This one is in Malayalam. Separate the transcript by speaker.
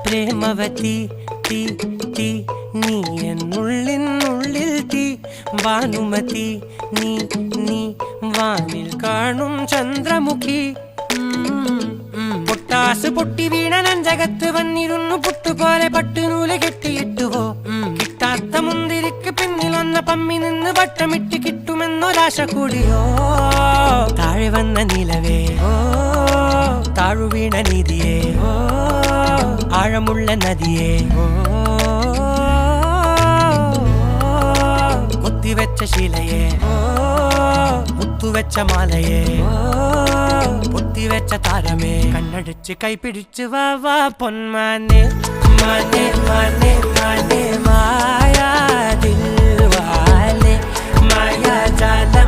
Speaker 1: പ്രേമവതി തീ തീ നീ എന്നുള്ളിൽ തീ ഭാനുമതി നീ നീ വാനിൽ കാണും ചന്ദ്രമുഖി പൊട്ടാസ് പൊട്ടി വീണ നഞ്ചകത്ത് വന്നിരുന്നു പുട്ടുപോലെ പട്ടുനൂല് കെട്ടിയിട്ടുവോ കിട്ടാത്ത മുന്തിരിക്ക് പിന്നിലൊന്ന പമ്മി നിന്ന് വട്ടമിട്ട് കിട്ടുമെന്നൊരാശ കൂടിയോ താഴെ വന്ന നിലവേ ഓ താഴു വീണ നിധിയേ ഓ ആഴമുള്ള നദിയേ ഓ കൊത്തിവെച്ച ശിലയേ ഓ മുത്തുവെച്ച മാലയേ പൊത്തിവെച്ച താരമേ കണ്ണടിച്ച് കൈപിടിച്ച് വാ വാ പൊന്മാനെ മാനെ മാനെ മാനെ മായാ ദിൽവാലെ മായാ ജാല